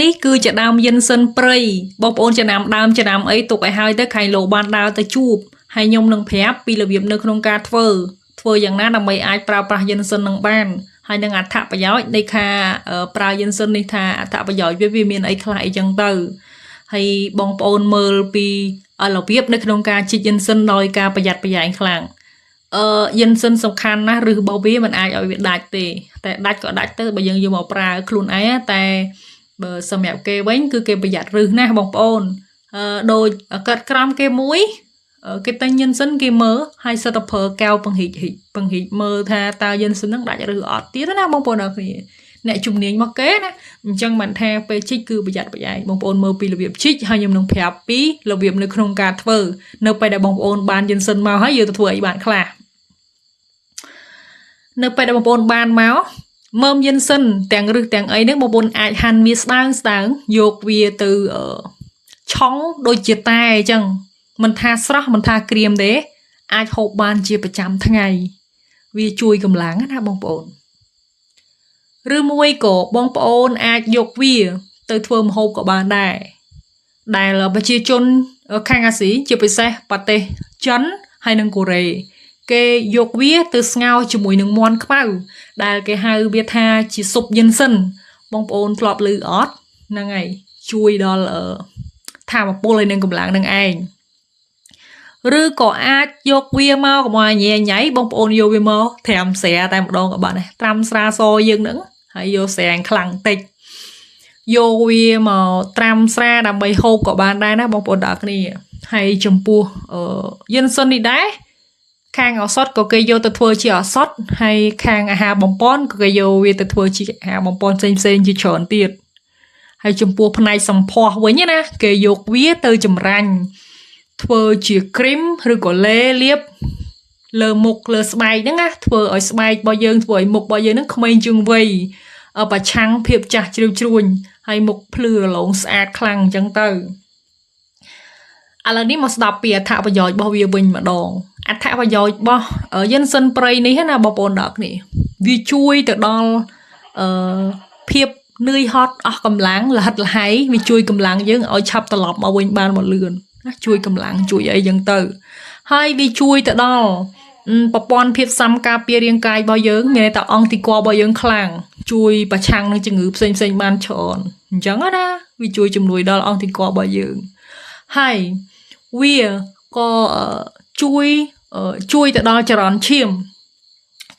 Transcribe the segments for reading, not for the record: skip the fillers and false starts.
នេះគឺជាដើមយិនសិនព្រៃបងប្អូនចំណាំដើមចំណាំអីទុកឲ្យហើយទៅខៃលោបានដើរទៅជួបហើយខ្ញុំនឹងប្រាប់ពីរបៀបនៅក្នុងការធ្វើយ៉ាងណាដើម្បីអាចប្រើប្រាស់យិនសិននឹងបានហើយនឹងអត្ថប្រយោជន៍នៃការប្រើយិនសិននេះថាអត្ថប្រយោជន៍វាមានអីខ្លះអីចឹងទៅហើយបងប្អូនមើលពីរបៀបនៅក្នុងការជីកយិនសិនដោយការប្រយ័ត្នប្រយែងខ្លាំងយិនសិនសំខាន់ណាស់ឬរបស់វាមិនអាចឲ្យវាដាច់ទេតែដាច់ក៏ដាច់ទៅបើយើងយកមកប្រើខ្លួនឯងតែបើសម្រាប់គេវិញគឺគេប្រយ័ត្នរឹសណាស់បងប្អូនដូចកាត់ក្រំគេមួយគេតែញយិនសិនគេមើលហើយសិតតែប្រើកែវបង្ហិចមើលថាតើយិនសិននឹងដាច់ឬអត់ទៀតណាបងប្អូនអរគ្នាអ្នកជំនាញមកគេណាអញ្ចឹងមិនថាពេលជីកគឺប្រយ័ត្នប្រយែងបងប្អូនមើលពីរបៀបជីកហើយខ្ញុំនឹងប្រាប់ពីរបៀបនៅក្នុងការធ្វើនៅពេលដែលបងប្អូនបានយិនសិនមកហើយយើងទៅធ្វើអីបានខ្លះនៅពេលដែលបងប្អូនបានមកមើមយិនសិនទាំងរឹសទាំងអីហ្នឹងបងប្អូនអាចហាន់វាស្ដើងយកវាទៅឆុងដូចជាតែអញ្ចឹងមិនថាស្រស់មិនថាក្រៀមទេអាចហូបបានជាប្រចាំថ្ងៃវាជួយកម្លាំងណាបងប្អូនឬមួយក៏បងប្អូនអាចយកវាទៅធ្វើម្ហូបក៏បានដែរដែលប្រជាជនខាងអាស៊ីជាពិសេសប្រទេសចិនហើយនិងកូរ៉េគេយកវាទៅស្ងោរជាមួយនឹងមាន់ខ្មៅដែលគេហៅវាថាជាស៊ុបយិនសិនបងប្អូនធ្លាប់ឮអត់ហ្នឹងហើយជួយដល់ថាមពលហើយនឹងកម្លាំងនឹងឯងឬក៏អាចយកវាមកកុំឲ្យញ៉ៃបងប្អូនយកវាមកត្រាំស្រាតែម្ដងក៏បានដែរត្រាំស្រាសយើងហ្នឹងហើយយកស្រាខ្លាំងតិចយកវាមកត្រាំស្រាដើម្បីហូបក៏បានដែរណាបងប្អូនទាំងគ្នាហើយចំពោះយិនសិននេះដែរខាងឱសថក៏គេយកទៅធ្វើជាឱសថហើយខាងអាហារបំពន់ក៏គេយកវាទៅធ្វើជាអាហារបំពន់ផ្សេងជាច្រើនទៀតហើយចំពោះផ្នែកសម្ផស្សវិញណាគេយកវាទៅចម្រាញ់ធ្វើជាគ្រីមឬក៏លេលាបលើមុខលើស្បែកហ្នឹងណាធ្វើឲ្យស្បែករបស់យើងធ្វើឲ្យមុខរបស់យើងហ្នឹងក្មេងជាងវ័យប្រឆាំងភាពចាស់ជ្រាវជ្រួញហើយមុខភ្លឺរលោងស្អាតខ្លាំងអញ្ចឹងទៅឥឡូវនេះមកស្ដាប់ពីអត្ថប្រយោជន៍របស់វាវិញម្ដងអត្ថប្រយោជន៍របស់យិនសិនព្រៃនេះណាបងប្អូនដល់គ្នាវាជួយទៅដល់ភាពនឿយហត់អស់កម្លាំងលហិតលហៃវាជួយកម្លាំងយើងឲ្យឆាប់ត្រឡប់មកវិញបានមកលឿនជួយកម្លាំងជួយអីចឹងទៅហើយវាជួយទៅដល់ប្រព័ន្ធភាពស៊ាំការពាររាងកាយរបស់យើងមានន័យថាអង្គទីករបស់យើងខ្លាំងជួយប្រឆាំងនឹងជំងឺផ្សេងបានច្រើនអញ្ចឹងណាវាជួយជំនួយដល់អង្គទីករបស់យើងហើយវាក៏ជួយទៅដល់ចរន្តឈាម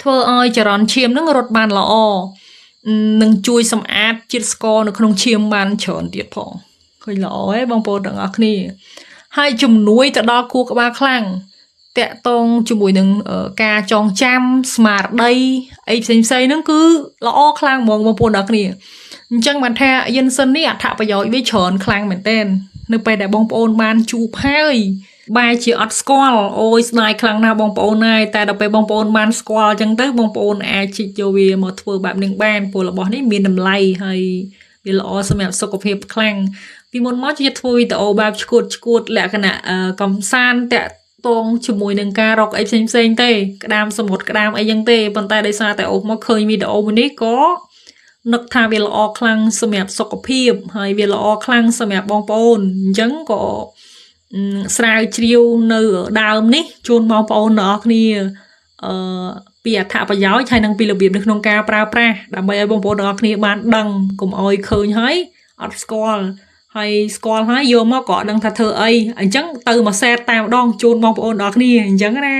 ធ្វើឲ្យចរន្តឈាមនឹងរត់បានល្អនឹងជួយសម្អាតជាតិស្ករនៅក្នុងឈាមបានច្រើនទៀតផងឃើញល្អហ៎បងប្អូនទាំងអស់គ្នាហើយជំនួយទៅដល់ខួរក្បាលខ្លាំងតាក់ទងជាមួយនឹងការចងចាំស្មារតីអីផ្សេងហ្នឹងគឺល្អខ្លាំងហ្មងបងប្អូនទាំងគ្នាអញ្ចឹងបានថាយិនសិននេះអត្ថប្រយោជន៍វាច្រើនខ្លាំងមែនទែននៅពេលដែលបងប្អូនបានជួបហើយបែរជាអត់ស្គាល់អូយស្ដាយខ្លាំងណាស់បងប្អូនហើយតែដល់ពេលបងប្អូនបានស្គាល់អញ្ចឹងទៅបងប្អូនអាចជីកយកវាមកធ្វើបែបនេះបានព្រោះរបស់នេះមានតម្លៃហើយវាល្អសម្រាប់សុខភាពខ្លាំងពីមុនមកជាធ្វើវីដេអូបែបឈួតលក្ខណៈកំសាន្តតាក់ទងជាមួយនឹងការរកអីផ្សេងទេក្តាមសមុទ្រក្តាមអីចឹងទេប៉ុន្តែដោយសារតែអូមកឃើញវីដេអូមួយនេះក៏នឹកថាវាល្អខ្លាំងសម្រាប់សុខភាពហើយវាល្អខ្លាំងសម្រាប់បងប្អូនអញ្ចឹងក៏ស្រាវជ្រាវនៅដើមនេះជូនបងប្អូនទាំងអស់គ្នាពីអត្ថប្រយោជន៍ហើយនិងពីរបៀបនៅក្នុងការប្រើប្រាស់ដើម្បីឲ្យបងប្អូនទាំងអស់គ្នាបានដឹងកុំឲ្យឃើញហើយអត់ស្គាល់ហើយស្គាល់ហើយយកមកក៏ដឹងថាធ្វើអីអញ្ចឹងទៅមកសែតតាមម្ដងជូនបងប្អូនទាំងអស់គ្នាអញ្ចឹងណា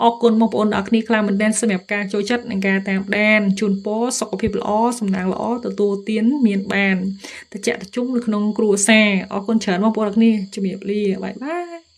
អរគុណបងប្អូនទាំងអស់គ្នាខ្លាំងមែនទែនសម្រាប់ការចូលចិត្តនិងការតាមដានជូនពរសុខភាពល្អសំណាងល្អទទួលទានមានបានតជាក់តជុំនៅក្នុងគ្រួសារអរគុណច្រើនបងប្អូនទាំងអស់គ្នាជំរាបលាបាយបាយ